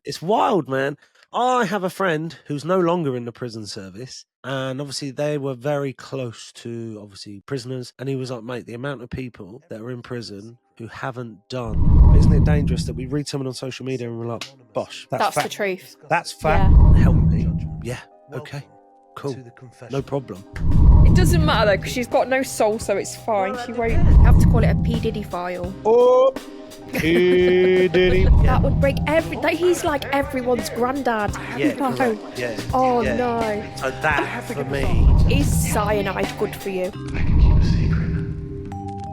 It's wild, man. I have a friend who's no longer in the prison service, and obviously they were very close to obviously prisoners. And he was like, mate, the amount of people that are in prison who haven't done. Isn't it dangerous that we read someone on social media and we're like, bosh, That's fact. the truth. That's fact. Yeah. Help me. Yeah. Okay. Cool. No problem. It doesn't matter though, because she's got no soul, so it's fine. She won't have to call it a Pdiddy file. Oh, Pdiddy. That would break he's like everyone's granddad. Yeah. No. Correct. Yeah. Oh yeah. no. So that for me. Is cyanide good for you?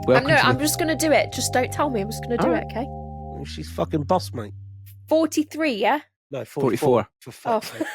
I'm just gonna do it. Just don't tell me. I'm just gonna do it, okay? She's fucking boss, mate. 43, yeah? No, 44. For fuck's sake.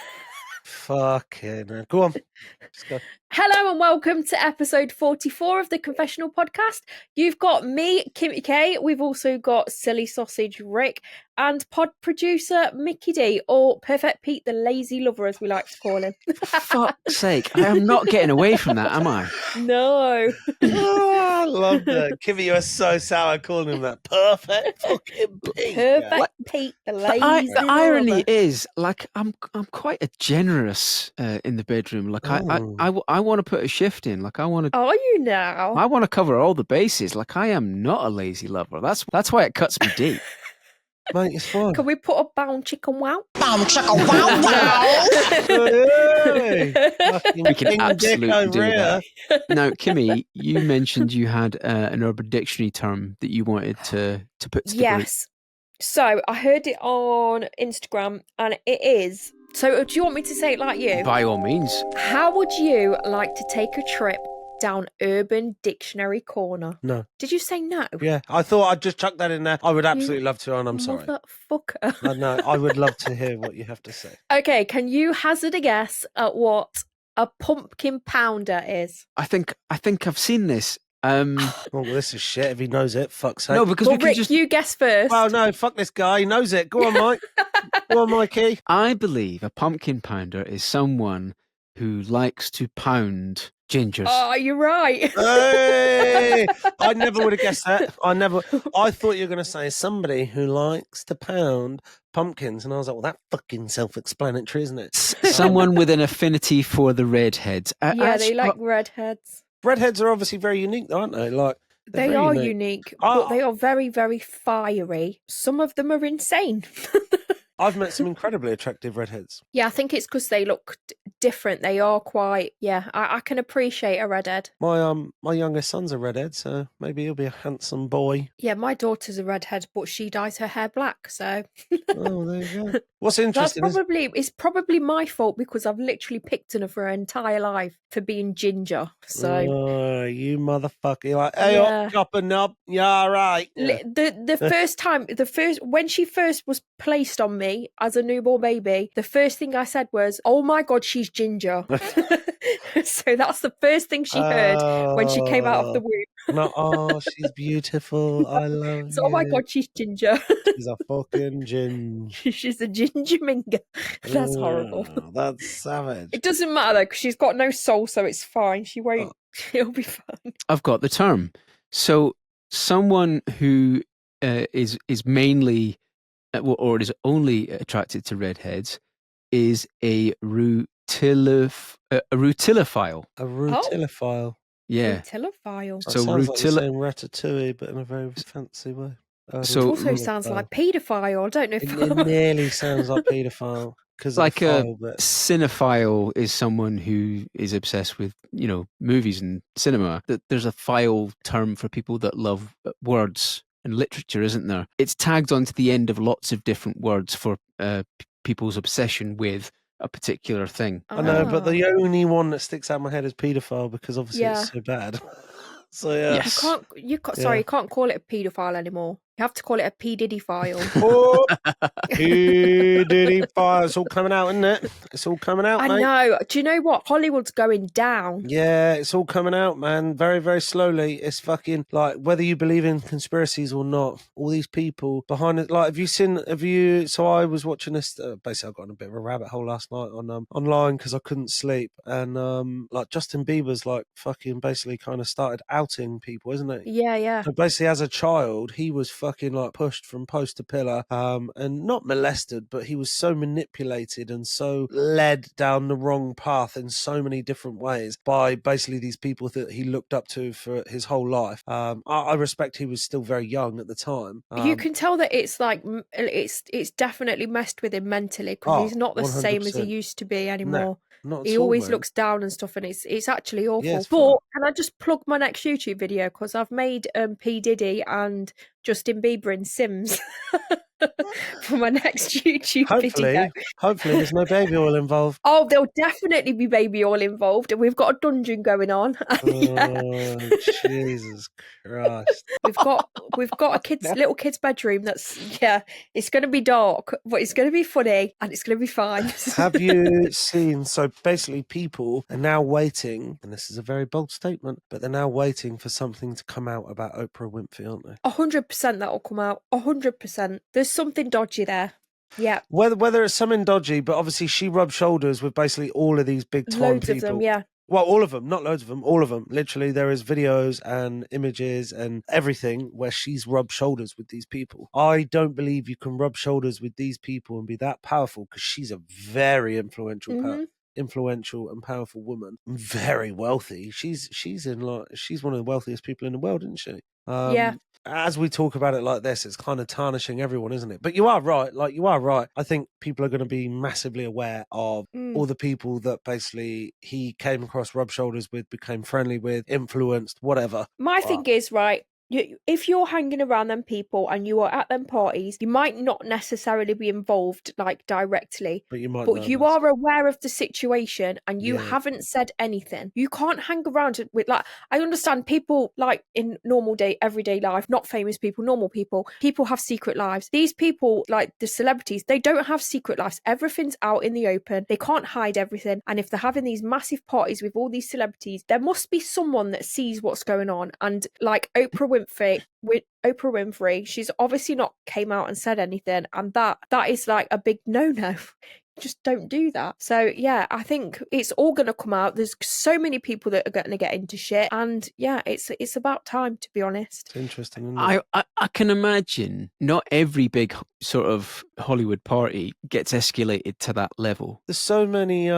Fucking go on. Let's go. Hello and welcome to episode 44 of the Confessional podcast. You've got me, Kimmi K. We've also got Silly Sausage Rick and pod producer Mickey D, or Perfect Pete, the lazy lover, as we like to call him. For fuck's sake, I am not getting away from that, am I? No. Oh, I love that. Kimmi, you are so sour calling him that. Perfect fucking Pete. Perfect Pete, the lazy The irony lover. is, like, I'm quite a generous in the bedroom. Like, I want to put a shift in. Like, I want to. Are you now? I want to cover all the bases. Like, I am not a lazy lover. That's why it cuts me deep. Mate, it's fine. Can we put a bound chicken wow? Bound chicken wow wow. We can absolutely do that. Now, Kimmi, you mentioned you had an Urban Dictionary term that you wanted to put to the group. Yes. So I heard it on Instagram, and it is. So do you want me to say it like you? By all means. How would you like to take a trip down Urban Dictionary Corner? No. Did you say no? Yeah, I thought I'd just chuck that in there. I would absolutely love to, and I'm sorry. Motherfucker. No, I would love to hear what you have to say. Okay, can you hazard a guess at what a pumpkin pounder is? I think I've seen this. Oh, well, this is shit. If he knows it, fuck's sake. No, because Well, we can Rick, just. you guess first. Well, no, fuck this guy. He knows it. Go on, Mike. Go on, Mikey. I believe a pumpkin pounder is someone who likes to pound gingers. Oh, you're right. Hey! I never would have guessed that. I thought you were going to say somebody who likes to pound pumpkins, and I was like, well, that's fucking self-explanatory, isn't it? Someone with an affinity for the redheads. They like redheads. Redheads are obviously very unique, aren't they? Like They are unique, but they are very, very fiery. Some of them are insane. I've met some incredibly attractive redheads. Yeah, I think it's because they look different. They are quite, I can appreciate a redhead. My youngest son's a redhead, so maybe he'll be a handsome boy. Yeah, my daughter's a redhead, but she dyes her hair black, so. Oh, there you go. What's interesting it's probably my fault because I've literally picked on her for her entire life for being ginger. So oh, you motherfucker. You're like, hey, up, chop a knob. Yeah, all right. Yeah. When she first was placed on me as a newborn baby, the first thing I said was, oh my God, she's ginger. So that's the first thing she heard when she came out of the womb. No, oh, she's beautiful. I love so, oh my God, she's ginger. She's a fucking ginger. She's a ginger minga. That's horrible. That's savage. It doesn't matter though, because she's got no soul, so it's fine. She won't. It'll be fine. I've got the term. So someone who is mainly or is only attracted to redheads is a rutilophile. A rutilophile. Yeah. Rutilophile. So sounds like the same ratatouille, but in a very fancy way. So it also sounds like paedophile. I don't know if it nearly sounds like paedophile. Like a cinephile is someone who is obsessed with, movies and cinema. There's a file term for people that love words and literature, isn't there? It's tagged onto the end of lots of different words for people's obsession with a particular thing. I know, but the only one that sticks out in my head is paedophile because obviously it's so bad. So yeah, yes. You can't call it a paedophile anymore. You have to call it a Pdiddy file. Oh, Pdiddy file. It's all coming out, isn't it? It's all coming out, I mate. know. Do you know what? Hollywood's going down. Yeah, it's all coming out, man. Very, very slowly. It's fucking like whether you believe in conspiracies or not. All these people behind it. Like, So I was watching this. Basically, I got in a bit of a rabbit hole last night on online because I couldn't sleep, and like Justin Bieber's like fucking basically kind of started outing people, isn't he? Yeah. So basically, as a child, he was fucking like pushed from post to pillar, and not molested, but he was so manipulated and so led down the wrong path in so many different ways by basically these people that he looked up to for his whole life. I respect he was still very young at the time. You can tell that it's like it's definitely messed with him mentally, because he's not the same as he 100%. used to be anymore. Not He at all, always man. looks down and stuff, and it's actually awful. Yeah, it's but fine. can I just plug my next YouTube video, because I've made P Diddy and Justin Bieber in Sims for my next YouTube video. Hopefully there's no baby oil involved. Oh, there'll definitely be baby oil involved, and we've got a dungeon going on. Oh, Jesus Christ. We've got a little kid's bedroom that's it's gonna be dark, but it's gonna be funny and it's gonna be fine. Have you seen, so basically people are now waiting, and this is a very bold statement, but they're now waiting for something to come out about Oprah Winfrey, aren't they? 100% that'll come out. 100%. There's something dodgy there. Yeah. Whether it's something dodgy, but obviously she rubbed shoulders with basically all of these big time Loads people. of them, yeah. Well, all of them, not loads of them, all of them. Literally, there is videos and images and everything where she's rubbed shoulders with these people. I don't believe you can rub shoulders with these people and be that powerful, because she's a very influential and powerful woman, very wealthy. She's one of the wealthiest people in the world, isn't she? Yeah. As we talk about it like this, it's kind of tarnishing everyone, isn't it? But you are right. I think people are going to be massively aware of all the people that basically he came across, rubbed shoulders with, became friendly with, influenced, whatever. My thing is, right, if you're hanging around them people and you are at them parties, you might not necessarily be involved like directly, but you are aware of the situation and you haven't said anything. You can't hang around with, like, I understand people like in normal day, everyday life, not famous people, normal people have secret lives. These people, like the celebrities, they don't have secret lives. Everything's out in the open. They can't hide everything. And if they're having these massive parties with all these celebrities, there must be someone that sees what's going on. And like Oprah Winfrey, she's obviously not came out and said anything, and that is like a big no-no. Just don't do that. So yeah, I think it's all going to come out. There's so many people that are going to get into shit, and yeah, it's about time, to be honest. It's interesting, isn't it? I can imagine not every big sort of Hollywood party gets escalated to that level. There's so many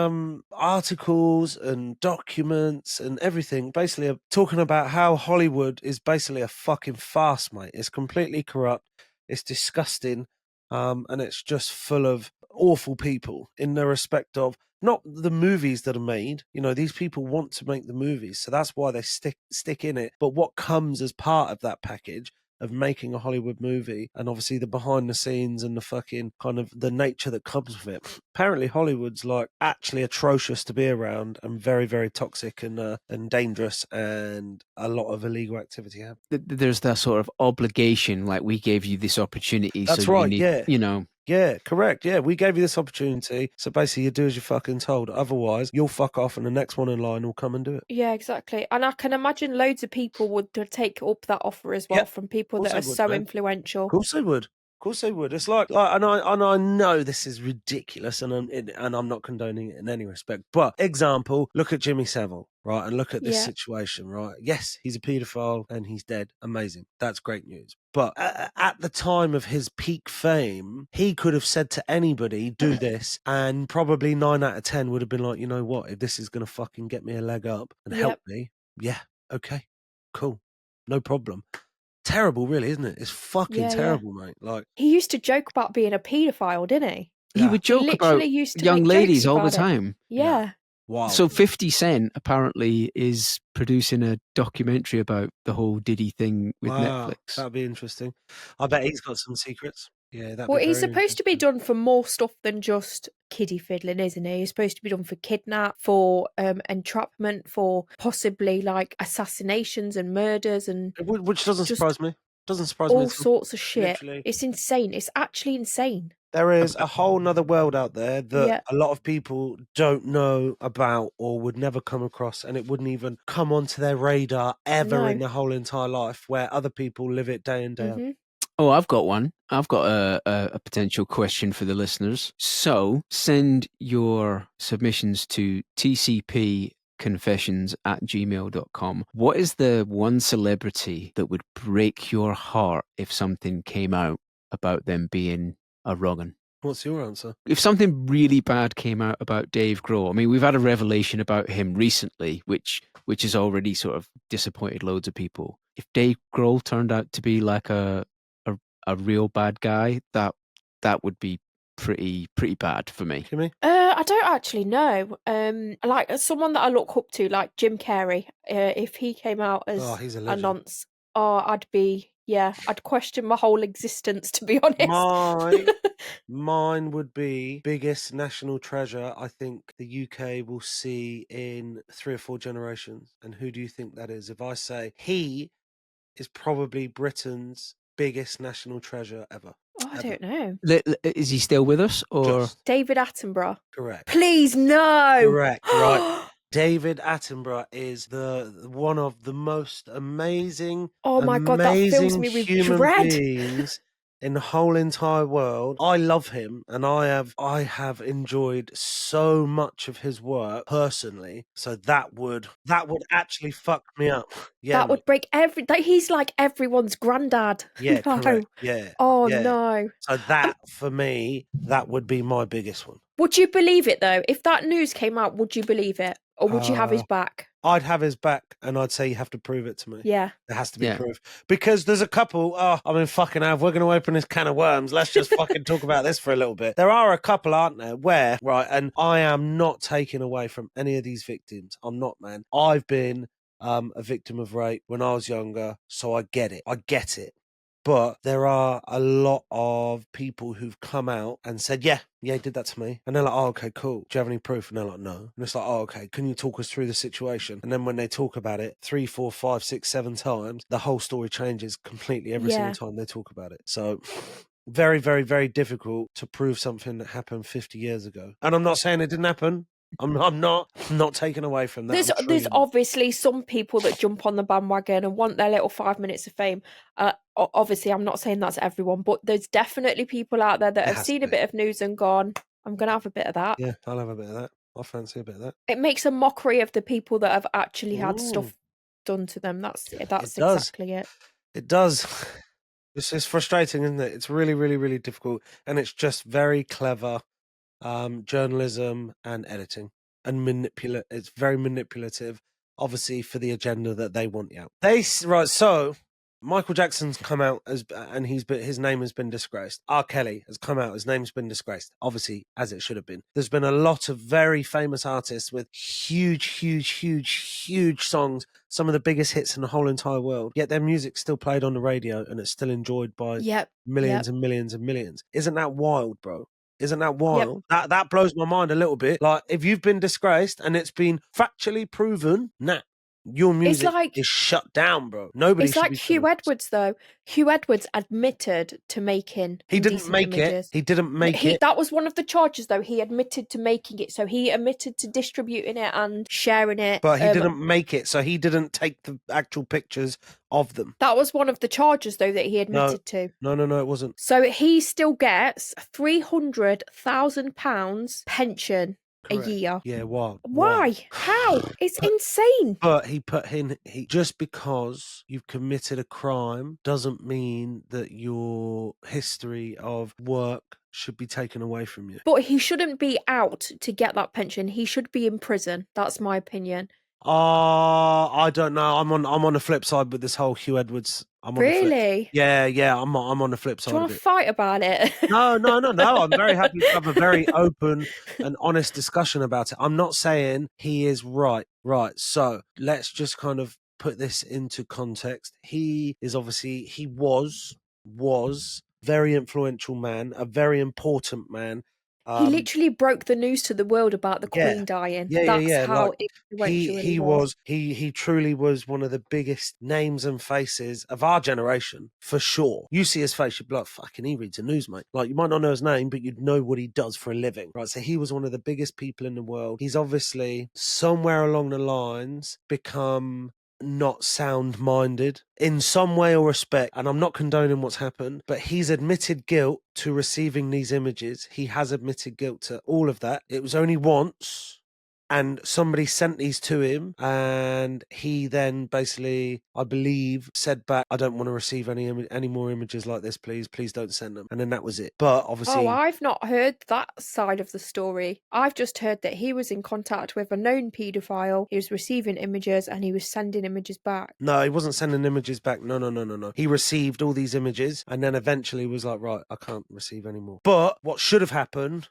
articles and documents and everything basically talking about how Hollywood is basically a fucking farce, mate. It's completely corrupt. It's disgusting. And it's just full of awful people in the respect of not the movies that are made. You know, these people want to make the movies, so that's why they stick in it. But what comes as part of that package of making a Hollywood movie, and obviously the behind the scenes and the fucking kind of the nature that comes with it. Apparently Hollywood's like actually atrocious to be around and very, very toxic and dangerous, and a lot of illegal activity happens. There's that sort of obligation, like we gave you this opportunity. That's so right, you need, yeah. You know. Yeah, correct. Yeah, we gave you this opportunity. So basically you do as you're fucking told. Otherwise, you'll fuck off and the next one in line will come and do it. Yeah, exactly. And I can imagine loads of people would take up that offer as well, from people that are so influential. Of course they would. Of course they would. It's like and I know this is ridiculous, and I'm not condoning it in any respect. But example, look at Jimmy Savile, right, and look at this situation, right. Yes, he's a paedophile and he's dead. Amazing, that's great news. But at the time of his peak fame, he could have said to anybody, "Do this," and probably 9 out of 10 would have been like, you know what, if this is gonna fucking get me a leg up and help me, yeah, okay, cool, no problem. Terrible, really, isn't it? It's fucking terrible, mate. Like, he used to joke about being a paedophile, didn't he? He would joke about young ladies all the time. Yeah. Wow. So 50 Cent apparently is producing a documentary about the whole Diddy thing with Netflix. That'd be interesting. I bet he's got some secrets. Yeah, well, he's supposed to be done for more stuff than just kiddie fiddling, isn't he? He's supposed to be done for kidnap, for entrapment, for possibly like assassinations and murders, and which doesn't surprise me. Doesn't surprise me. All sorts of shit. Literally. It's insane. It's actually insane. There is a whole nother world out there that a lot of people don't know about or would never come across, and it wouldn't even come onto their radar ever in their whole entire life, where other people live it day in, day out. Oh, I've got one. I've got a potential question for the listeners. So send your submissions to confessions@gmail.com. What is the one celebrity that would break your heart if something came out about them being a wrong'un? What's your answer? If something really bad came out about Dave Grohl, I mean, we've had a revelation about him recently, which has already sort of disappointed loads of people. If Dave Grohl turned out to be like a real bad guy, that would be pretty bad for me. Kimmi? I don't actually know. Like someone that I look up to, like Jim Carrey. If he came out as Oh, he's a a legend. nonce, I'd question my whole existence, to be honest. Mine would be biggest national treasure I think the UK will see in 3 or 4 generations. And who do you think that is? If I say he is probably Britain's biggest national treasure ever. Oh, I don't know. Is he still with us, or Just David Attenborough. correct. Please, no. Correct, right. David Attenborough is the one of the most amazing, Oh my God, that fills amazing me with human dread. beings in the whole entire world. I love him, and I have enjoyed so much of his work personally. So that would actually fuck me up. Yeah, That would break he's like everyone's granddad. yeah, No. correct. Yeah. Oh yeah. no. So that for me, that would be my biggest one. Would you believe it though? If that news came out, would you believe it? Or would you have his back? I'd have his back, and I'd say you have to prove it to me. Yeah. There has to be Yeah. proof. Because there's a couple, fucking hell, if we're going to open this can of worms, let's just fucking talk about this for a little bit. There are a couple, aren't there, where, right, and I am not taking away from any of these victims. I'm not, man. I've been a victim of rape when I was younger, so I get it. I get it. But there are a lot of people who've come out and said, yeah, he did that to me. And they're like, oh, okay, cool. Do you have any proof? And they're like, no. And it's like, oh, okay, can you talk us through the situation? And then when they talk about it 3, 4, 5, 6, 7 times, the whole story changes completely every single time they talk about it. So very, very, very difficult to prove something that happened 50 years ago. And I'm not saying it didn't happen. I'm not taken away from that. There's obviously some people that jump on the bandwagon and want their little 5 minutes of fame. Obviously, I'm not saying that's everyone, but there's definitely people out there that have seen a bit of news and gone, I'm going to have a bit of that. Yeah, I'll have a bit of that. I fancy a bit of that. It makes a mockery of the people that have actually had stuff done to them. That's exactly it. It does. It's frustrating, isn't it? It's really, really, really difficult. And it's just very clever journalism and editing and it's very manipulative, obviously, for the agenda that they want you out. So Michael Jackson's come out and his name has been disgraced. R. Kelly has come out, his name's been disgraced, obviously, as it should have been. There's been a lot of very famous artists with huge songs, some of the biggest hits in the whole entire world, yet their music's still played on the radio and it's still enjoyed by millions and millions and millions. Isn't that wild, bro? Isn't that wild? Yep. That blows my mind a little bit. Like, if you've been disgraced and it's been factually proven, your music is shut down, bro. Nobody. It's like Hugh Edwards, though. Hugh Edwards admitted to making. He didn't make it. He didn't make it. That was one of the charges, though. He admitted to making it, so he admitted to distributing it and sharing it. But he didn't make it, so he didn't take the actual pictures of them. That was one of the charges, though, that he admitted to. No, it wasn't. So he still gets £300,000 pension. Correct. A year. Yeah, why? How? It's insane. But just because you've committed a crime doesn't mean that your history of work should be taken away from you. But he shouldn't be out to get that pension. He should be in prison. That's my opinion. I don't know. I'm on the flip side with this whole Hugh Edwards. Really? Yeah. I'm on the flip side. Do you want to fight about it? No. I'm very happy to have a very open and honest discussion about it. I'm not saying he is right. So let's just kind of put this into context. He is obviously, he was very influential man, a very important man. He literally broke the news to the world about the Queen dying. That's how influential he truly was one of the biggest names and faces of our generation, for sure. You see his face, you'd be like, fucking, he reads the news, mate. Like, you might not know his name, but you'd know what he does for a living, right? So he was one of the biggest people in the world. He's obviously somewhere along the lines become not sound-minded in some way or respect, and I'm not condoning what's happened, but he's admitted guilt to receiving these images. He has admitted guilt to all of that. It was only once And somebody sent these to him, and he then basically, I believe, said back, I don't want to receive any more images like this, please. Please don't send them. And then that was it. But obviously... Oh, I've not heard that side of the story. I've just heard that he was in contact with a known paedophile, he was receiving images, and he was sending images back. No, he wasn't sending images back. No. He received all these images and then eventually was like, right, I can't receive any more. But what should have happened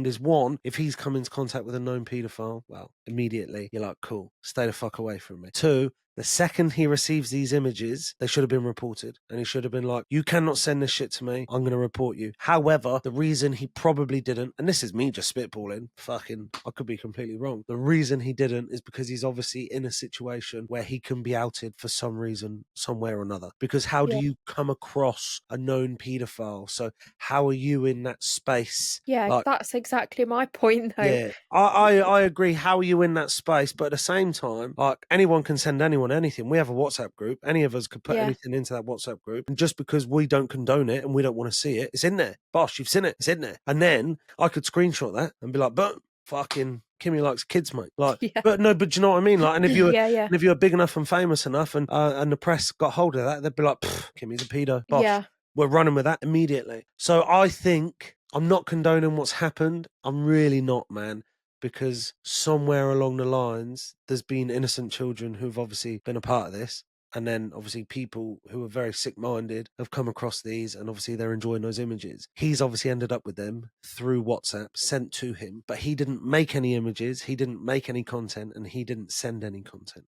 is, one, if he's come into contact with a known paedophile, well, immediately you're like, cool, stay the fuck away from me. Two, the second he receives these images, they should have been reported. And he should have been like, you cannot send this shit to me. I'm going to report you. However, the reason he probably didn't, and this is me just spitballing, I could be completely wrong. The reason he didn't is because he's obviously in a situation where he can be outed for some reason, somewhere or another. Because how do you come across a known paedophile? So how are you in that space? Yeah, Like, that's exactly my point, though. yeah, I agree. How are you in that space? But at the same time, like, anyone can send anyone anything. We have a WhatsApp group. Any of us could put anything into that WhatsApp group. And just because we don't condone it and we don't want to see it, it's in there. Bosh, you've seen it. It's in there. And then I could screenshot that and be like, but fucking Kimmi likes kids, mate. Like, but do you know what I mean? Like, and if you were, and if you were big enough and famous enough, and the press got hold of that, they'd be like, Kimmy's a pedo. Bosh. Yeah. We're running with that immediately. So I think I'm not condoning what's happened. I'm really not, man. Because somewhere along the lines, there's been innocent children who've obviously been a part of this. And then obviously people who are very sick-minded have come across these and obviously they're enjoying those images. He's obviously ended up with them through WhatsApp, sent to him, but he didn't make any images, he didn't make any content, and he didn't send any content.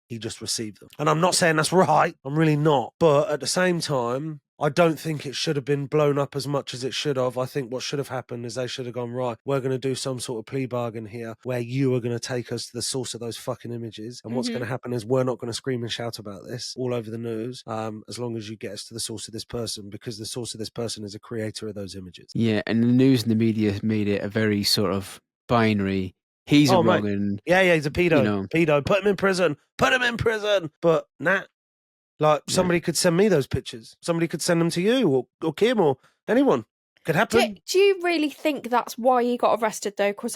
He just received them. And I'm not saying that's right, I'm really not. But at the same time, I don't think it should have been blown up as much as it should have. I think what should have happened is they should have gone, right, we're going to do some sort of plea bargain here where you are going to take us to the source of those fucking images. And what's going to happen is we're not going to scream and shout about this all over the news as long as you get us to the source of this person, because the source of this person is a creator of those images. Yeah, and the news and the media made it a very sort of binary. He's a wrong and... Yeah, he's a pedo. You know, pedo. Put him in prison. But nah. Like, somebody could send me those pictures. Somebody could send them to you or Kim or anyone. Could happen. Do you really think that's why he got arrested, though? Because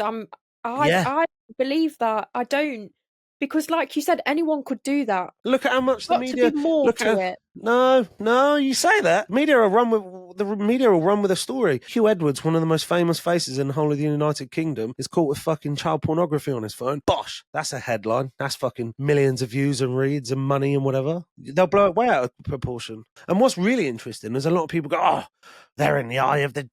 I believe that. I don't. Because, like you said, anyone could do that. Look at how much the media... To be more to it. No, you say that. The media will run with a story. Hugh Edwards, one of the most famous faces in the whole of the United Kingdom, is caught with fucking child pornography on his phone. Bosh! That's a headline. That's fucking millions of views and reads and money and whatever. They'll blow it way out of proportion. And what's really interesting is a lot of people go, oh, they're in the eye of the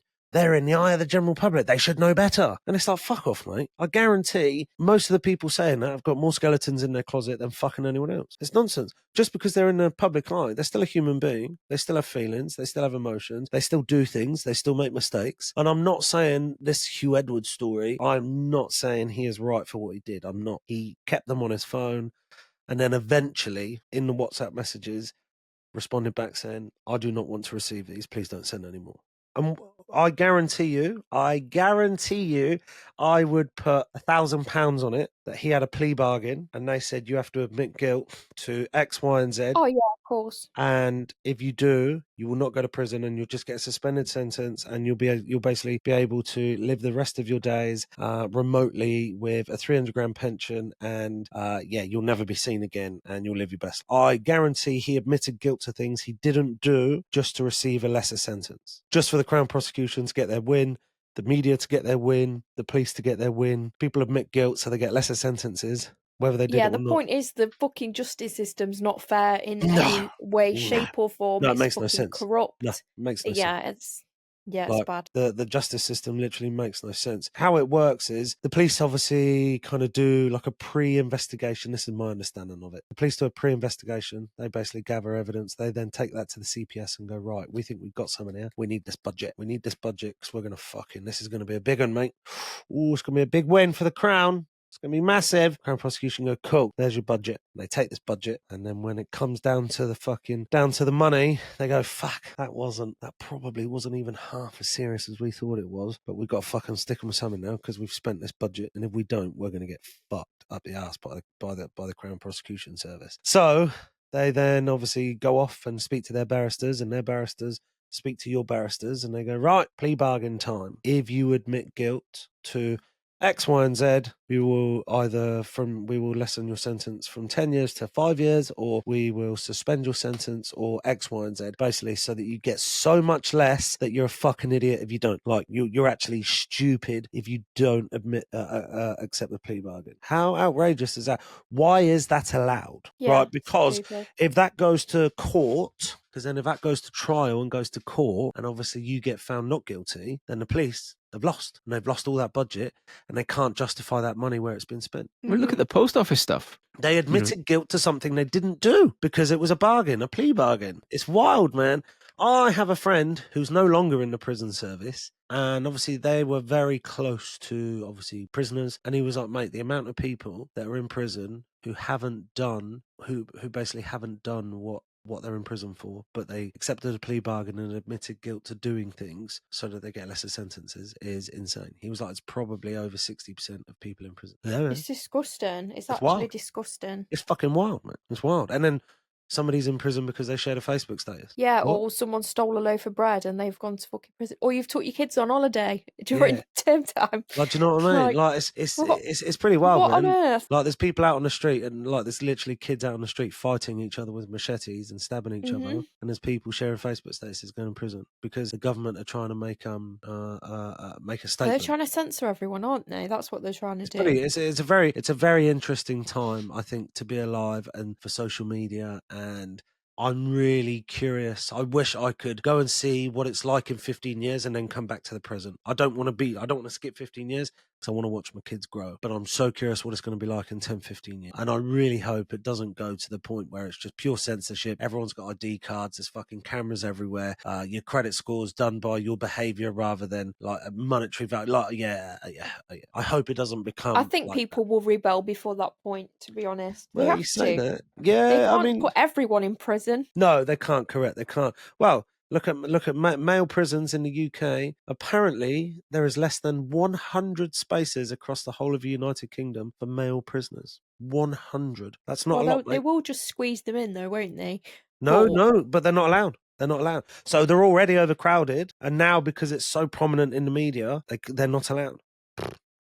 general public. They should know better. And it's like, fuck off, mate. I guarantee most of the people saying that have got more skeletons in their closet than fucking anyone else. It's nonsense. Just because they're in the public eye, they're still a human being. They still have feelings. They still have emotions. They still do things. They still make mistakes. And I'm not saying this Hugh Edwards story, I'm not saying he is right for what he did. I'm not. He kept them on his phone. And then eventually, in the WhatsApp messages, responded back saying, I do not want to receive these. Please don't send any more. And I guarantee you, I would put £1,000 on it that he had a plea bargain and they said you have to admit guilt to X, Y, and Z. Oh, yeah, of course. And if you do, you will not go to prison and you'll just get a suspended sentence and you'll basically be able to live the rest of your days remotely with a 300 grand pension and you'll never be seen again and you'll live your best. I guarantee he admitted guilt to things he didn't do just to receive a lesser sentence. Just for the Crown prosecution to get their win, the media to get their win, the police to get their win. People admit guilt so they get lesser sentences. Whether they did it or not. The point is the fucking justice system's not fair in any way, shape, or form. No, it it's makes no fucking sense. corrupt. No, it makes no sense. It's bad. The justice system literally makes no sense. How it works is the police obviously kind of do like a pre-investigation. This is my understanding of it. The police do a pre-investigation. They basically gather evidence. They then take that to the CPS and go, right, we think we've got someone here. We need this budget. Because we're going to this is going to be a big one, mate. Ooh, it's going to be a big win for the Crown. It's going to be massive. Crown prosecution go, cool, there's your budget. And they take this budget, and then when it comes down to the money, they go, fuck, that probably wasn't even half as serious as we thought it was, but we've got to fucking stick them with something now because we've spent this budget, and if we don't, we're going to get fucked up the ass by the Crown Prosecution Service. So they then obviously go off and speak to their barristers, and their barristers speak to your barristers, and they go, right, plea bargain time. If you admit guilt to X, Y, and Z, we will lessen your sentence from 10 years to 5 years, or we will suspend your sentence, or X, Y, and Z, basically, so that you get so much less that you're a fucking idiot if you don't. Like, you're actually stupid if you don't accept the plea bargain. How outrageous is that? Why is that allowed? Yeah, Right, because stupid. if that goes to court, because then if that goes to trial and goes to court, and obviously you get found not guilty, then the police have lost, and they've lost all that budget, and they can't justify that money where it's been spent. I mean, look at the post office stuff. They admitted guilt to something they didn't do because it was a bargain, a plea bargain. It's wild, man. I have a friend who's no longer in the prison service, and obviously they were very close to obviously prisoners, and he was like, mate, the amount of people that are in prison who basically haven't done what they're in prison for, but they accepted a plea bargain and admitted guilt to doing things so that they get lesser sentences is insane. He was like, it's probably over 60% of people in prison. Yeah, It's disgusting. It's actually wild. disgusting. It's fucking wild, man. It's wild. And then somebody's in prison because they shared a Facebook status. Yeah, What? or someone stole a loaf of bread and they've gone to fucking prison. Or you've took your kids on holiday during term time. Like, do you know what I mean? Like, it's pretty wild, what man. on earth? Like, there's people out on the street, and like, there's literally kids out on the street fighting each other with machetes and stabbing each other, and there's people sharing Facebook statuses going to prison because the government are trying to make a statement. They're trying to censor everyone, aren't they? That's what they're trying to do. It's a very interesting time, I think, to be alive and for social media, and I'm really curious. I wish I could go and see what it's like in 15 years and then come back to the present. I don't want to skip 15 years because I want to watch my kids grow. But I'm so curious what it's going to be like in 10, 15 years. And I really hope it doesn't go to the point where it's just pure censorship. Everyone's got ID cards. There's fucking cameras everywhere. Your credit score's done by your behavior rather than like a monetary value. Like, yeah. I hope it doesn't become. I think people will rebel before that point, to be honest. They Well, have you say to. that. Yeah, They can't I mean, put everyone in prison. no, they can't. Correct, they can't. Well, look at male prisons in the UK. Apparently, there is less than 100 spaces across the whole of the United Kingdom for male prisoners. 100. That's not a lot, They mate. will just squeeze them in, though, won't they? No, but they're not allowed. They're not allowed. So they're already overcrowded, and now because it's so prominent in the media, they're not allowed.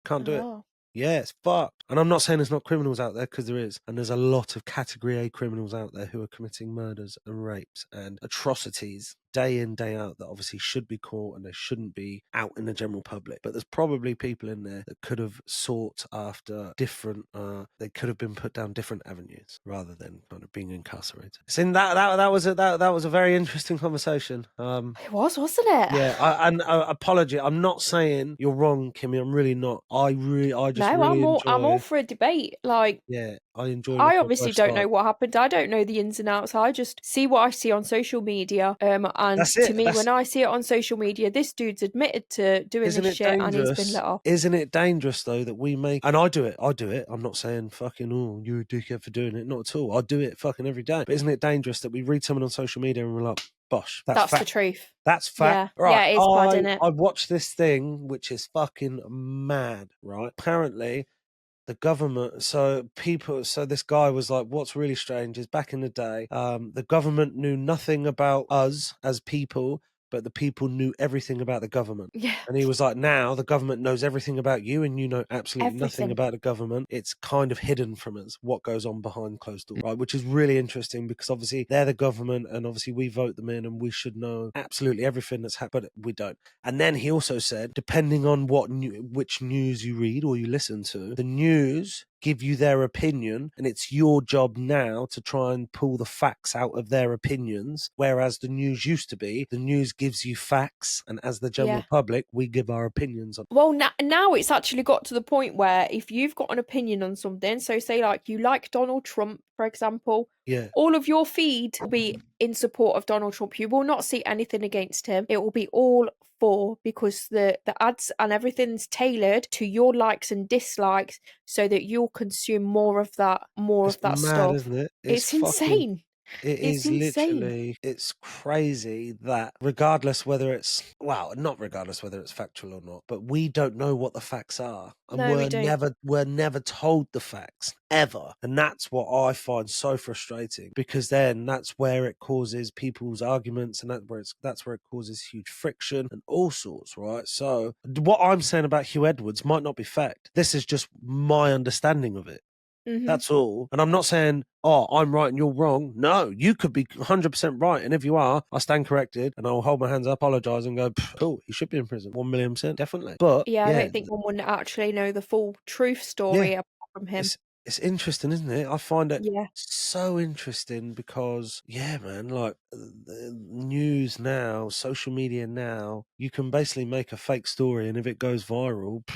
Can't do it. Oh. Yeah, it's fucked. And I'm not saying there's not criminals out there, because there is. And there's a lot of category A criminals out there who are committing murders and rapes and atrocities day in, day out that obviously should be caught and they shouldn't be out in the general public. But there's probably people in there that could have sought after different, they could have been put down different avenues rather than kind of being incarcerated. So that was a very interesting conversation. It was, wasn't it? Yeah, apology. I'm not saying you're wrong, Kimmi. I'm really not. I'm all for a debate. Like, yeah, I enjoy. I obviously don't know what happened. I don't know the ins and outs. I just see what I see on social media. And to me, when I see it on social media, this dude's admitted to doing this shit and he's been let off. Isn't it dangerous though that we make? And I do it. I'm not saying fucking you're a dickhead for doing it. Not at all. I do it fucking every day. But isn't it dangerous that we read someone on social media and we're like, bosh, that's the truth. That's fact. Yeah, right. yeah, it's bad, isn't it? I watched this thing which is fucking mad, right? Apparently the government, so this guy was like, what's really strange is back in the day, the government knew nothing about us as people, but the people knew everything about the government. Yeah. And he was like, now the government knows everything about you and you know absolutely nothing about the government. It's kind of hidden from us what goes on behind closed doors, right? Which is really interesting because obviously they're the government and obviously we vote them in and we should know absolutely everything that's happened, but we don't. And then he also said, depending on which news you read or you listen to, the news give you their opinion and it's your job now to try and pull the facts out of their opinions, whereas the news used to be the news gives you facts and as the general public we give our opinions on. Well, now it's actually got to the point where if you've got an opinion on something, so say like you like Donald Trump, for example, all of your feed will be in support of Donald Trump. You will not see anything against him. It will be all for, because the ads and everything's tailored to your likes and dislikes so that you'll consume more of that It's mad, stuff. isn't it? It's insane. It It's is insane. literally, it's crazy that regardless whether it's, well, not regardless whether it's factual or not, but we don't know what the facts are. And No, we don't. we're never told the facts, ever. And that's what I find so frustrating, because then that's where it causes people's arguments, and that's where it causes huge friction and all sorts, right? So what I'm saying about Hugh Edwards might not be fact. This is just my understanding of it. Mhm. That's all. And I'm not saying, oh, I'm right and you're wrong. No, you could be 100% right. And if you are, I stand corrected and I'll hold my hands up, apologise and go, cool, he should be in prison. 1,000,000%, definitely. But Yeah, I yeah, don't think one would actually know the full truth story apart from him. it's interesting, isn't it? I find it Yeah. so interesting because, yeah, man, like the news now, social media now, you can basically make a fake story and if it goes viral,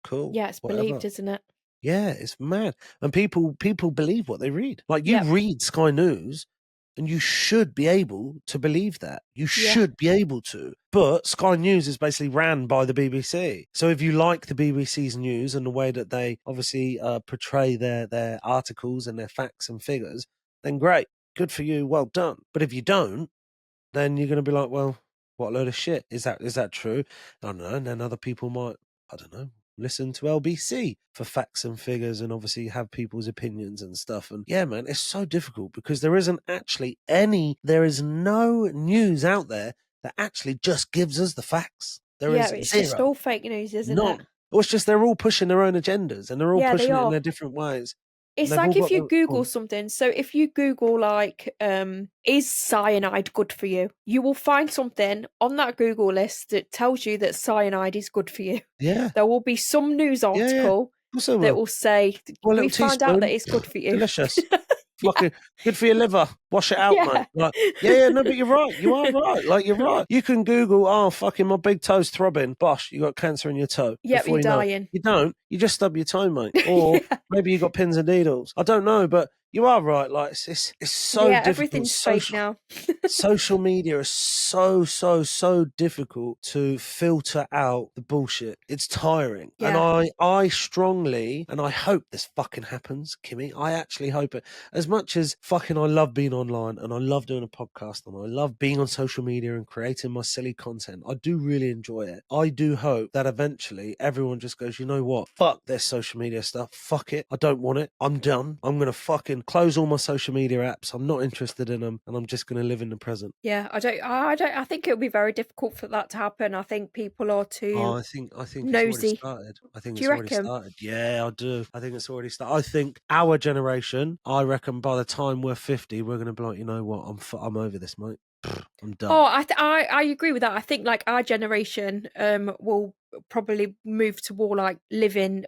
cool. Yeah, it's whatever. believed, isn't it? Yeah, it's mad. And people believe what they read. Like you Yep. read Sky News and you should be able to believe that. You should be able to. But Sky News is basically ran by the BBC. So if you like the BBC's news and the way that they obviously portray their articles and their facts and figures, then great. Good for you. Well done. But if you don't, then you're going to be like, well, what a load of shit. Is that true? I don't know. And then other people might, I don't know, listen to LBC for facts and figures and obviously have people's opinions and stuff. And yeah, man, it's so difficult because there is no news out there that actually just gives us the facts. There is It's zero. just all fake news, isn't None. it? Or it's just they're all pushing their own agendas and they're all Yeah, they pushing it in are. their different ways. It's They've all like if got you their- Google something. So if you Google like, is cyanide good for you? You will find something on that Google list that tells you that cyanide is good for you. Yeah. There will be some news Yeah. article Also, that will say, well, a we little found out that teaspoon. it's good for you. Delicious. Fucking good for your liver. Wash it out, mate. Like, no, but you're right. You are right. Like, you're right. You can Google, oh, fucking my big toe's throbbing. Bosh, you got cancer in your toe. Yep, Before you're you know it. dying. You don't. You just stub your toe, mate. Or maybe you got pins and needles. I don't know, but you are right. Like, it's so difficult. Everything's fake now. Social media is so difficult to filter out the bullshit. It's tiring. Yeah. And I strongly, and I hope this fucking happens, Kimmi. I actually hope it. As much as fucking I love being online and I love doing a podcast and I love being on social media and creating my silly content, I do really enjoy it. I do hope that eventually everyone just goes, you know what? Fuck this social media stuff. Fuck it. I don't want it. I'm done. I'm going to fucking close all my social media apps. I'm not interested in them and I'm just going to live in the present. Yeah, I think it would be very difficult for that to happen. I think people are too I think nosy. it's already started. I think Do it's you already reckon? started. Yeah, I do. I think it's already started. I think our generation, I reckon by the time we're 50, we're going to be like, you know what? I'm over this, mate. I'm done. Oh, I agree with that. I think like our generation will probably move to more like living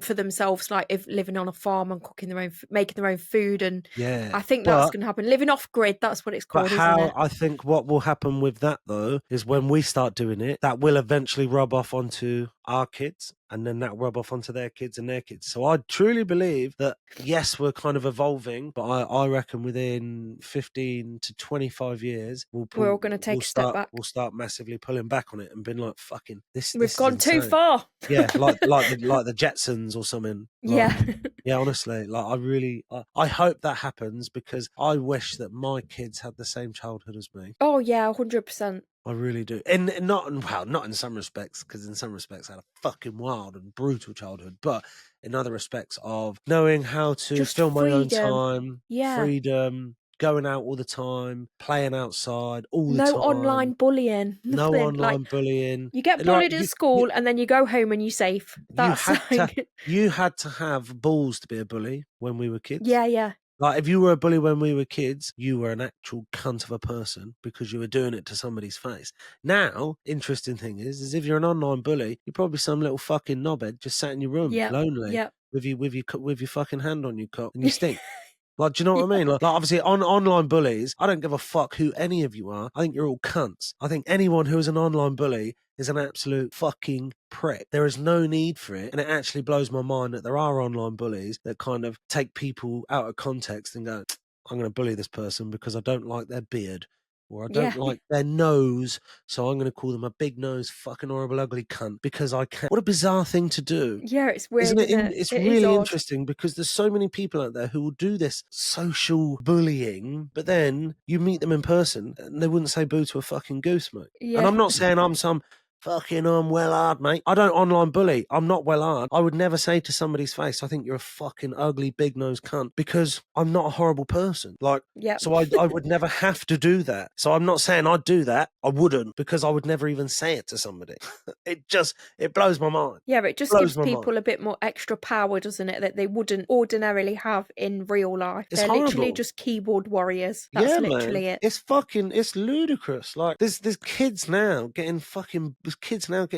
for themselves, like if living on a farm and cooking their own, making their own food, and Yeah, I think that's going to happen. Living off grid, that's what it's But called, isn't how it? I think what will happen with that though is when we start doing it, that will eventually rub off onto our kids, and then that rub off onto their kids and their kids. So I truly believe that yes, we're kind of evolving, but I reckon within 15 to 25 years, We're all going to take a step back. We'll start massively pulling back on it and being like, fucking this. We've this gone is too insane. far. Yeah, like the Jetsons or something. Like, Yeah. yeah, honestly, like I hope that happens because I wish that my kids had the same childhood as me. Oh yeah, 100%. I really do. And not in some respects, because in some respects I had a fucking wild and brutal childhood, but in other respects of knowing how to Just fill my own freedom. time, Yeah. freedom, going out all the time, playing outside all the time. No online bullying. No Nothing. online bullying. You get bullied at school and then you go home and you're safe. That's you had to have balls to be a bully when we were kids. Yeah. Like, if you were a bully when we were kids, you were an actual cunt of a person because you were doing it to somebody's face. Now, interesting thing is if you're an online bully, you're probably some little fucking knobhead just sat in your room, lonely, with your fucking hand on your cock, and you stink. Like, do you know what I mean? Like obviously, online bullies, I don't give a fuck who any of you are. I think you're all cunts. I think anyone who is an online bully is an absolute fucking prick. There is no need for it. And it actually blows my mind that there are online bullies that kind of take people out of context and go, I'm going to bully this person because I don't like their beard or I don't like their nose, so I'm going to call them a big nose, fucking horrible, ugly cunt because I can. What a bizarre thing to do. Yeah, it's weird, Isn't it? isn't it? It's It is really odd. interesting because there's so many people out there who will do this social bullying, but then you meet them in person and they wouldn't say boo to a fucking goose, mate. Yeah. And I'm not saying I'm some fucking well hard, mate. I don't online bully. I'm not well hard. I would never say to somebody's face, I think you're a fucking ugly big nose cunt, because I'm not a horrible person. Like, so I would never have to do that. So I'm not saying I'd do that. I wouldn't, because I would never even say it to somebody. It blows my mind. Yeah, it just gives people a bit more extra power, doesn't it, that they wouldn't ordinarily have in real life. It's They're horrible. literally just keyboard warriors. That's literally it. It's ludicrous. Like there's kids now getting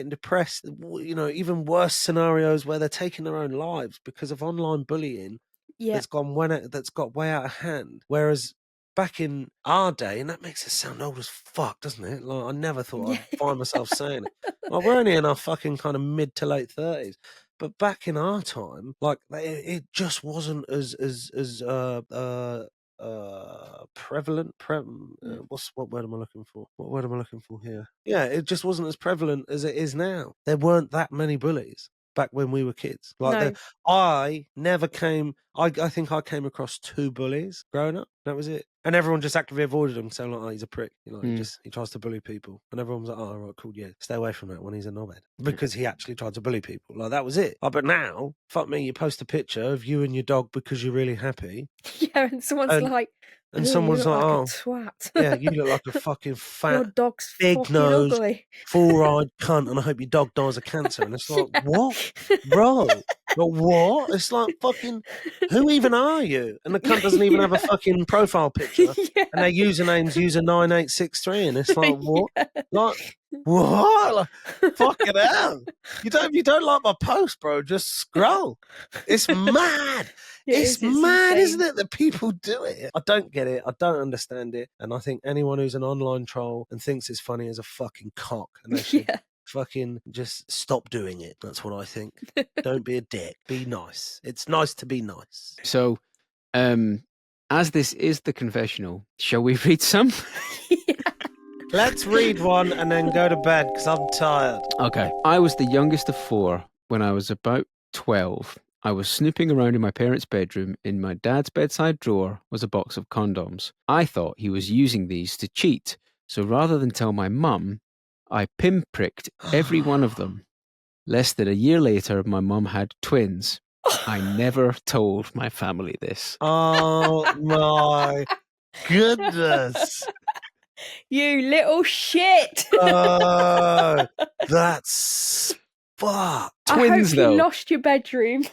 depressed. You know, even worse scenarios where they're taking their own lives because of online bullying. Yeah. That's got way out of hand. Whereas back in our day, and that makes it sound old as fuck, doesn't it? Like I never thought I'd find myself saying it. Like we're only in our fucking kind of mid to late 30s. But back in our time, like it just wasn't as prevalent. What word am I looking for? What word am I looking for here? Yeah, it just wasn't as prevalent as it is now. There weren't that many bullies back when we were kids. Like I never came. I think I came across 2 bullies growing up. That was it. And everyone just actively avoided him, saying like, "Oh, he's a prick." You know, he tries to bully people, and everyone was like, "Oh, right, cool, yeah, stay away from that when he's a knobhead," because he actually tried to bully people. Like that was it. But now, fuck me, you post a picture of you and your dog because you're really happy. Yeah, and someone's like, and someone's like, "Oh, "Oh, twat." Yeah, you look like a fucking fat, your dog's big nose, ugly, 4-eyed cunt, and I hope your dog dies of cancer." And it's like, what, bro? But what? It's like fucking. Who even are you? And the cunt doesn't even have a fucking profile picture, and their username's user9863, and it's like, what? Like, what? Like, fucking hell! You don't like my post, bro? Just scroll. It's mad. It's mad, isn't it, that people do it? I don't get it. I don't understand it. And I think anyone who's an online troll and thinks it's funny is a fucking cock. And they should fucking just stop doing it. That's what I think. Don't be a dick. Be nice. It's nice to be nice. So, as this is the confessional, shall we read some? Let's read one and then go to bed because I'm tired. Okay. I was the youngest of 4 when I was about 12. I was snooping around in my parents' bedroom. In my dad's bedside drawer was a box of condoms. I thought he was using these to cheat, so rather than tell my mum, I pinpricked every one of them. Less than a year later, my mum had twins. I never told my family this. Oh my goodness. You little shit. Oh, that's fucked. Twins, I hope though. you lost your bedroom.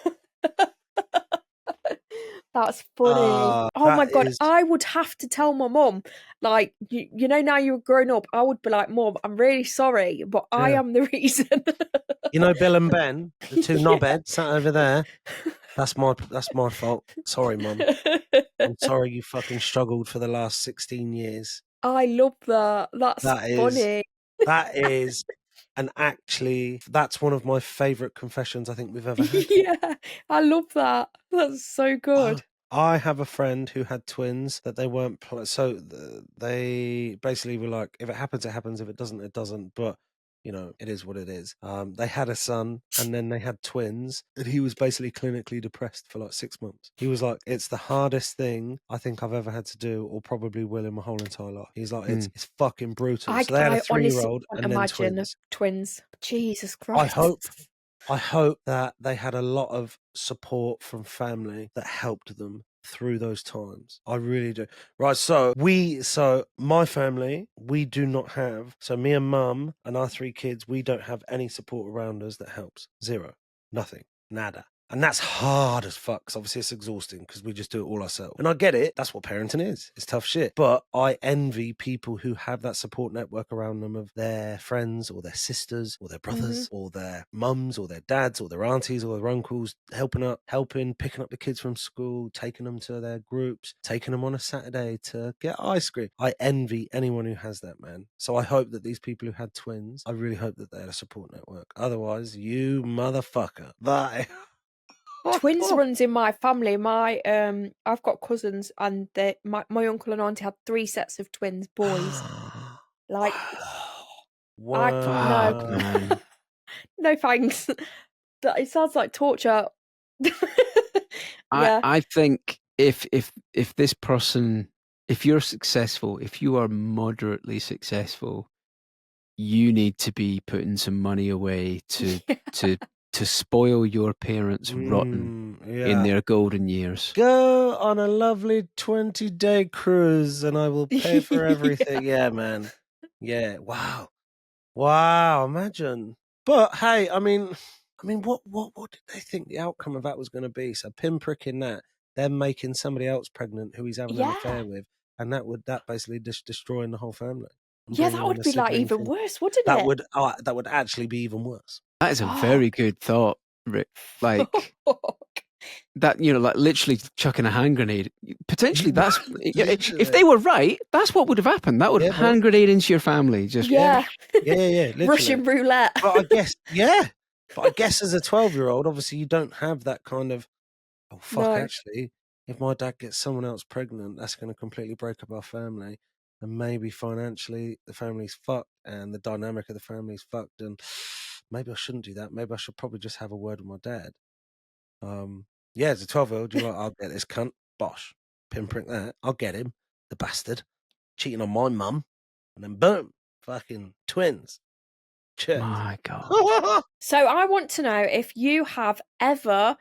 That's funny. Oh my God. I would have to tell my mum, like, you know, now you're grown up, I would be like, Mum, I'm really sorry, but I am the reason. You know Bill and Ben, the 2 knobheads sat over there? That's my fault. Sorry, Mum. I'm sorry you fucking struggled for the last 16 years. I love that. That's funny. That is, and actually, that's one of my favourite confessions I think we've ever had. Yeah, I love that. That's so good. I have a friend who had twins that they weren't, so they basically were like, if it happens, it happens. If it doesn't, it doesn't. But you know, it is what it is. They had a son and then they had twins, and he was basically clinically depressed for like 6 months. He was like, it's the hardest thing I think I've ever had to do, or probably will in my whole entire life. He's like, it's fucking brutal. So they had a 3-year-old and then twins. Jesus Christ. I hope that they had a lot of support from family that helped them through those times. I really do. Right, so my family, we do not have, so me and Mum and our 3 kids, we don't have any support around us that helps. Zero. Nothing. Nada. And that's hard as fuck, because obviously it's exhausting because we just do it all ourselves. And I get it. That's what parenting is. It's tough shit. But I envy people who have that support network around them of their friends or their sisters or their brothers or their mums or their dads or their aunties or their uncles helping, picking up the kids from school, taking them to their groups, taking them on a Saturday to get ice cream. I envy anyone who has that, man. So I hope that these people who had twins, I really hope that they had a support network. Otherwise, you motherfucker. Bye. twins runs in my family. My I've got cousins, and my uncle and auntie had 3 sets of twins, boys. Like, no, Fuck, man. no thanks. It sounds like torture. Yeah, I think if this person, if you're successful, if you are moderately successful, you need to be putting some money away to spoil your parents rotten in their golden years. Go on a lovely 20-day cruise and I will pay for everything. Yeah. Yeah, man. Yeah. Wow, imagine. But hey, I mean, what did they think the outcome of that was going to be? So pinpricking that, them making somebody else pregnant who he's having an Yeah. affair with, and that basically destroying the whole family. And Yeah, bringing that in would a be like sibling even thing. worse, wouldn't That it? would actually be even worse. That is a very good thought, Rick. Like that, like literally chucking a hand grenade. Potentially, that's if they were right, that's what would have happened. That would hand grenade into your family. Just Yeah. Literally. Russian roulette. But I guess as a 12-year-old, obviously you don't have that kind of, oh fuck, No. actually, if my dad gets someone else pregnant, that's going to completely break up our family, and maybe financially the family's fucked and the dynamic of the family's fucked, and maybe I shouldn't do that. Maybe I should probably just have a word with my dad. Yeah, as a 12-year-old, you're like, I'll get this cunt, bosh, pinprick that, I'll get him, the bastard, cheating on my mum, and then boom, fucking twins. Cheers. my God. So I want to know if you have ever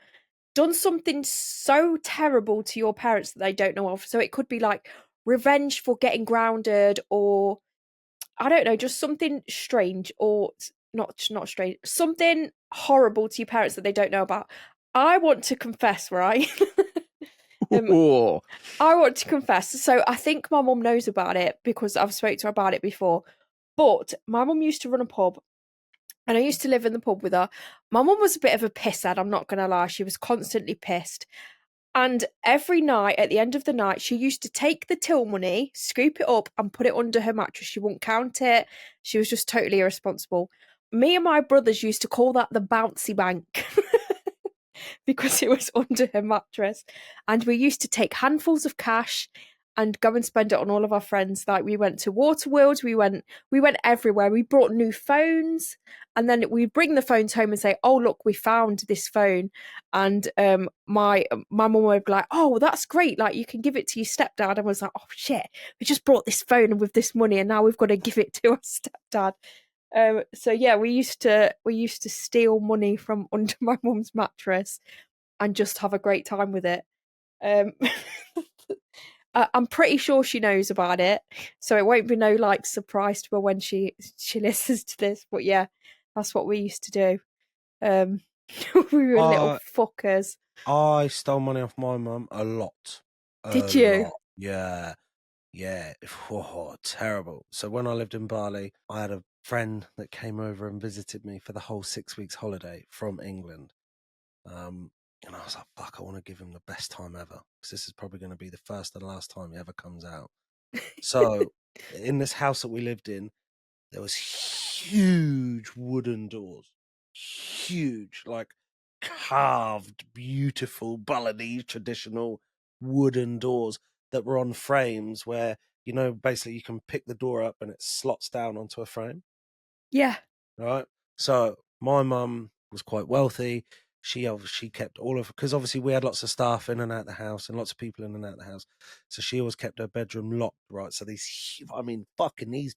done something so terrible to your parents that they don't know of. So it could be like revenge for getting grounded, or I don't know, just something strange, or not strange, something horrible to your parents that they don't know about. I want to confess, right? Whoa. I want to confess. So I think my mum knows about it because I've spoke to her about it before. But my mum used to run a pub, and I used to live in the pub with her. My mum was a bit of a pisshead, I'm not going to lie. She was constantly pissed. And every night, at the end of the night, she used to take the till money, scoop it up, and put it under her mattress. She wouldn't count it. She was just totally irresponsible. Me and my brothers used to call that the bouncy bank because it was under her mattress. And we used to take handfuls of cash and go and spend it on all of our friends. Like, we went to Waterworld, we went everywhere. We brought new phones, and then we'd bring the phones home and say, "Oh, look, we found this phone." And my mum would be like, "Oh, that's great, like you can give it to your stepdad." And I was like, "Oh shit, we just brought this phone with this money and now we've got to give it to our stepdad." So yeah, we used to steal money from under my mum's mattress and just have a great time with it. I'm pretty sure she knows about it, so it won't be no like surprise to her when she listens to this. But yeah, that's what we used to do. We were little fuckers. I stole money off my mum a lot. Did you? Lot. Yeah. Oh, terrible. So when I lived in Bali, I had a friend that came over and visited me for the whole 6 weeks holiday from England. And I was like, fuck, I want to give him the best time ever, because this is probably going to be the first and last time he ever comes out. So in this house that we lived in, there was huge wooden doors. Huge, like carved, beautiful Balinese traditional wooden doors that were on frames where, basically you can pick the door up and it slots down onto a frame. Yeah. Right. So my mum was quite wealthy. She obviously kept all of, because obviously we had lots of staff in and out the house and lots of people in and out the house. So she always kept her bedroom locked, right? So these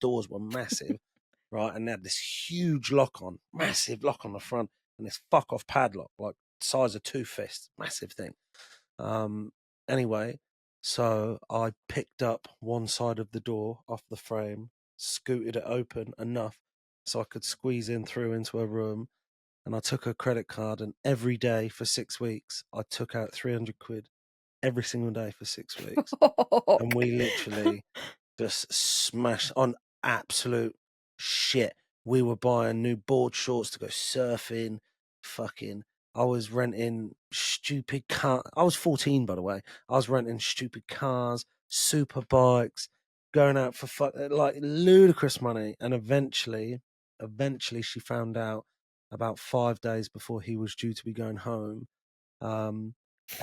doors were massive, right? And they had this huge massive lock on the front, and this fuck off padlock, like size of 2 fists, massive thing. Anyway, so I picked up one side of the door off the frame, scooted it open enough so I could squeeze in through into a room, and I took a credit card, and every day for 6 weeks I took out 300 quid every single day for 6 weeks. And we literally just smashed on absolute shit. We were buying new board shorts to go surfing. I was renting stupid car. I was 14, by the way. I was renting stupid cars, super bikes, going out for like ludicrous money. And eventually she found out about 5 days before he was due to be going home. and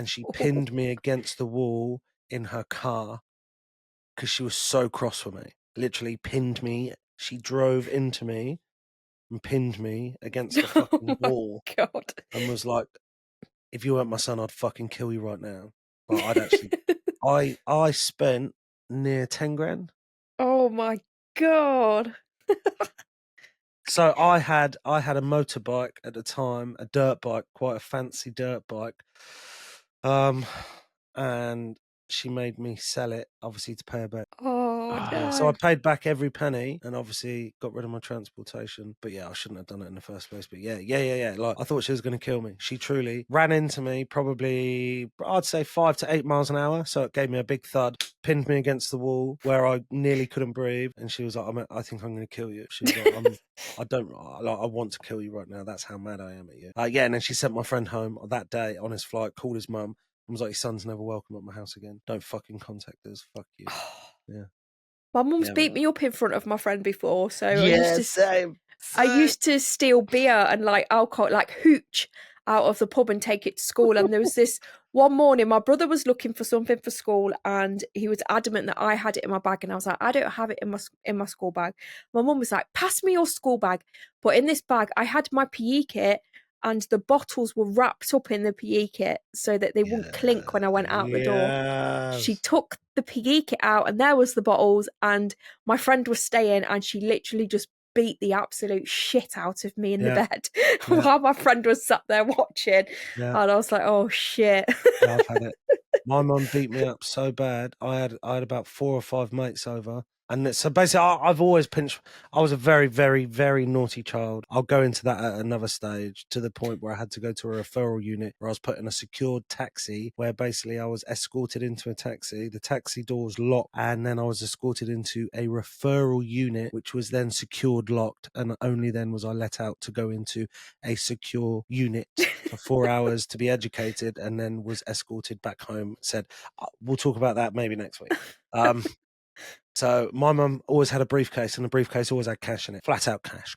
she pinned me against the wall in her car because she was so cross with me. Literally pinned me. She drove into me and pinned me against the fucking wall God. and was like, if you weren't my son, I'd fucking kill you right now. Like, I'd actually, I spent near 10 grand. Oh my God. So I had a motorbike at the time, a dirt bike, quite a fancy dirt bike. And she made me sell it, obviously, to pay her back. Oh Yeah, so I no. paid back every penny and obviously got rid of my transportation. But yeah, I shouldn't have done it in the first place. But yeah. Like, I thought she was going to kill me. She truly ran into me, probably, I'd say 5 to 8 miles an hour. So it gave me a big thud, pinned me against the wall where I nearly couldn't breathe. And she was like, I think I'm going to kill you. She was like, I want to kill you right now. That's how mad I am at you. Yeah, and then she sent my friend home that day on his flight, called his mum, and was like, your son's never welcome at my house again. Don't fucking contact us. Fuck you. Yeah. My mum's Yeah, beat man. me up in front of my friend before, so Same. I used to steal beer and like alcohol, like hooch out of the pub and take it to school. And there was this one morning, my brother was looking for something for school and he was adamant that I had it in my bag. And I was like, I don't have it in my school bag. My mum was like, pass me your school bag. But in this bag, I had my PE kit and the bottles were wrapped up in the PE kit so that they wouldn't clink when I went out the door. She took the PE kit out and there was the bottles and my friend was staying and she literally just beat the absolute shit out of me in the bed while my friend was sat there watching. Yeah. And I was like, oh shit. Yeah, I've had it. My mum beat me up so bad. I had about 4 or 5 mates over. And so basically, I've always pinched. I was a very, very, very naughty child. I'll go into that at another stage, to the point where I had to go to a referral unit where I was put in a secured taxi, where basically I was escorted into a taxi. The taxi doors locked, and then I was escorted into a referral unit, which was then secured, locked, and only then was I let out to go into a secure unit for 4 hours to be educated, and then was escorted back home. Said, we'll talk about that maybe next week. So my mum always had a briefcase, and the briefcase always had cash in it. Flat out cash,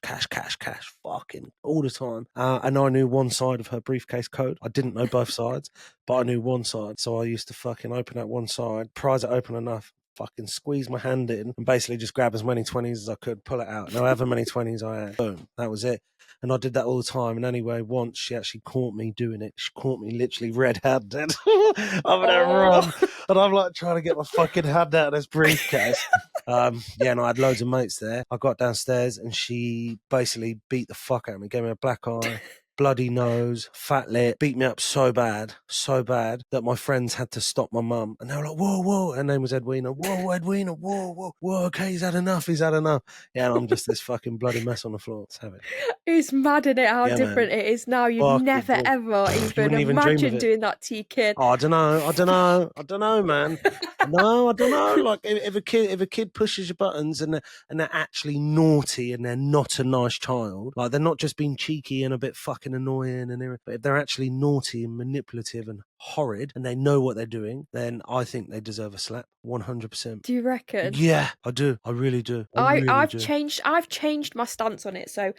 fucking all the time. And I knew one side of her briefcase code. I didn't know both sides, but I knew one side. So I used to fucking open that one side, prise it open enough, fucking squeeze my hand in, and basically just grab as many 20s as I could, pull it out. And however many 20s I had, boom, that was it. And I did that all the time. And anyway, once she actually caught me doing it. She caught me literally red-handed. I'm gonna run, and I'm like trying to get my fucking hand out of this briefcase. And I had loads of mates there. I got downstairs, and she basically beat the fuck out of me. Gave me a black eye, bloody nose, fat lip, beat me up so bad that my friends had to stop my mum. And they were like, whoa. Her name was Edwina. Whoa, Edwina, whoa. Okay, he's had enough. Yeah, and I'm just this fucking bloody mess on the floor. Let's have it. It's mad, isn't it, how different it is now. You'd Fuck, never, you ever even wouldn't even dream of imagine it. doing that to your kid. Oh, I don't know, man. No, I don't know. Like, if a kid pushes your buttons and they're actually naughty and they're not a nice child, like they're not just being cheeky and a bit fucking annoying and everything, but if they're actually naughty and manipulative and horrid and they know what they're doing, then I think they deserve a slap. 100%. Do you reckon? Yeah, I do. I really do. I've changed my stance on it. So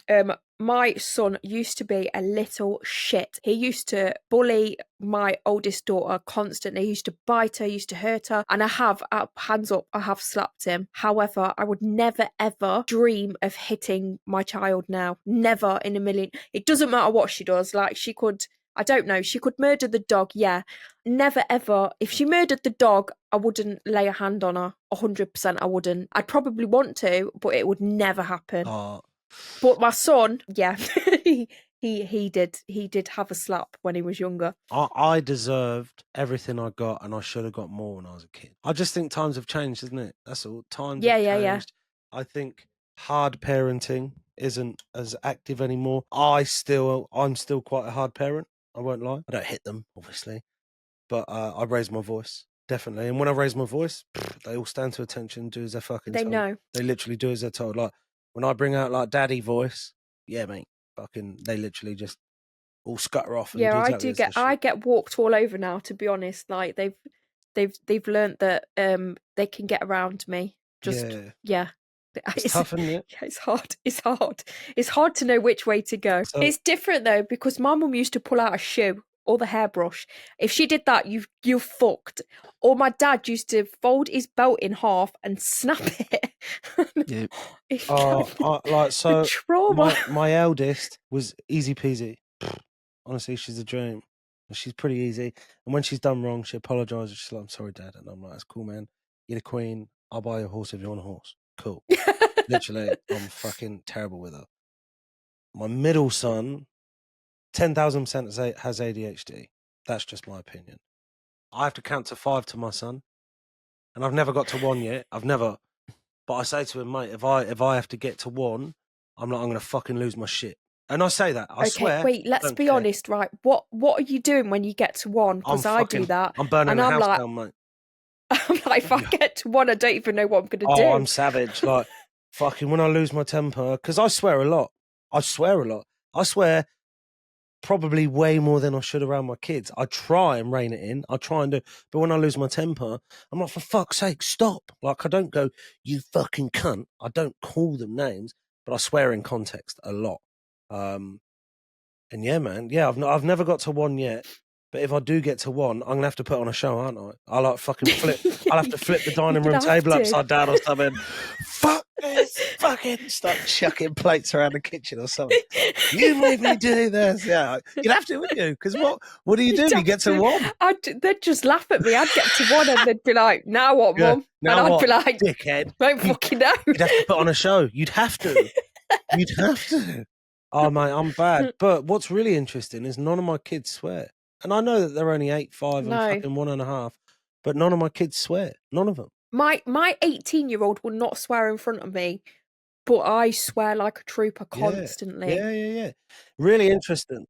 my son used to be a little shit. He used to bully my oldest daughter constantly. He used to bite her, used to hurt her, and I have, hands up, I have slapped him. However, I would never ever dream of hitting my child now. Never in a million. It doesn't matter what she does. Like, she could, I don't know, she could murder the dog, yeah. Never ever. If she murdered the dog, I wouldn't lay a hand on her. 100% I wouldn't. I'd probably want to, but it would never happen. But my son, yeah, he did have a slap when he was younger. I deserved everything I got, and I should have got more when I was a kid. I just think times have changed, isn't it? That's all. Times have changed. Yeah. I think hard parenting isn't as active anymore. I'm still quite a hard parent. I won't lie. I don't hit them, obviously, but I raise my voice. Definitely. And when I raise my voice, they all stand to attention, do as they're fucking told. They know. They literally do as they're told. Like, when I bring out, like, daddy voice, yeah, mate, fucking, they literally just all scutter off. And yeah, do exactly I get walked all over now, to be honest. Like, they've learnt that they can get around me. Just, yeah. It's tough, isn't it? Yeah, it's hard. It's hard to know which way to go. So, it's different, though, because my mum used to pull out a shoe or the hairbrush. If she did that, you're fucked. Or my dad used to fold his belt in half and snap it. Yeah. The trauma. My eldest was easy peasy. Honestly, she's a dream. She's pretty easy. And when she's done wrong, she apologises. She's like, I'm sorry, Dad. And I'm like, that's cool, man. You're the queen. I'll buy you a horse if you want a horse. Cool. Literally, I'm fucking terrible with her. My middle son, 10,000% has ADHD. That's just my opinion. I have to count to 5 to my son. And I've never got to 1 yet. But I say to him, mate, if I have to get to 1, I'm going to fucking lose my shit. And I say that. I swear. Wait, let's be honest, right? What are you doing when you get to 1? Because I do that. I'm burning the house down, mate. I'm like, if I get to 1, I don't even know what I'm going to do. Oh, I'm savage. Like, fucking when I lose my temper, because I swear a lot. I swear probably way more than I should around my kids. I try and rein it in. I try and do, but when I lose my temper, I'm like, for fuck's sake, stop. Like, I don't go, you fucking cunt. I don't call them names, but I swear in context a lot. And yeah, man, yeah, I've never got to 1 yet. But if I do get to 1, I'm gonna have to put on a show, aren't I? I'll like fucking flip. I'll have to flip the dining room table upside down or something. Fuck this! Fucking start chucking plates around the kitchen or something. You made me do this. Yeah, you'd have to, wouldn't you? Because what do you do? You get to 1. They'd just laugh at me. I'd get to 1 and they'd be like, "Now what, Mum?" Now and I'd what, be like, "Dickhead, don't fucking know." You'd have to put on a show. You'd have to. You'd have to. Oh mate, I'm bad. But what's really interesting is none of my kids swear. And I know that they're only 8, 5, and fucking 1.5, but none of my kids swear. None of them. My 18-year-old will not swear in front of me, but I swear like a trooper constantly. Yeah. Really interesting.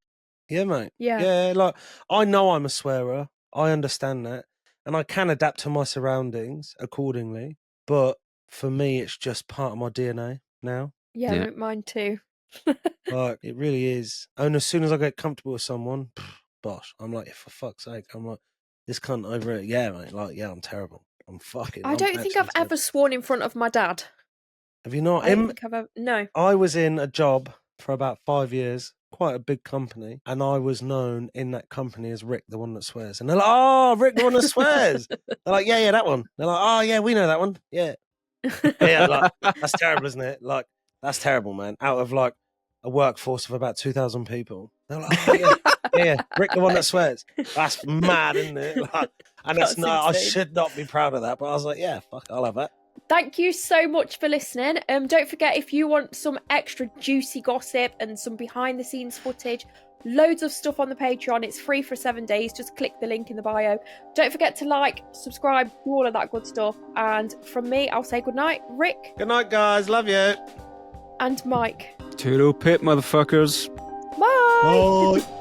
Yeah, mate. Yeah. Yeah, like, I know I'm a swearer. I understand that. And I can adapt to my surroundings accordingly. But for me, it's just part of my DNA now. Yeah. Mine too. Like, it really is. And as soon as I get comfortable with someone, bosh, I'm like, for fuck's sake, I'm like, this cunt over it. Yeah, mate. Like, yeah, I'm terrible. I don't think I've ever sworn in front of my dad. Have you not? I don't think I've ever. No. I was in a job for about 5 years, quite a big company, and I was known in that company as Rick, the one that swears. And they're like, oh, Rick, the one that swears. They're like, yeah, that one. They're like, oh, yeah, we know that one. Yeah. Yeah, like, that's terrible, isn't it? Like, that's terrible, man. Out of like a workforce of about 2,000 people. They're like, oh, yeah, Rick, the one that swears. That's mad, isn't it? Like, and that's not, I should not be proud of that, but I was like, yeah, fuck, I'll have that. Thank you so much for listening. Don't forget, if you want some extra juicy gossip and some behind the scenes footage, loads of stuff on the Patreon. It's free for 7 days. Just click the link in the bio. Don't forget to like, subscribe, do all of that good stuff. And from me, I'll say goodnight. Rick. Good night, guys. Love you. And Mike. Toodle pip, motherfuckers. Bye. Bye.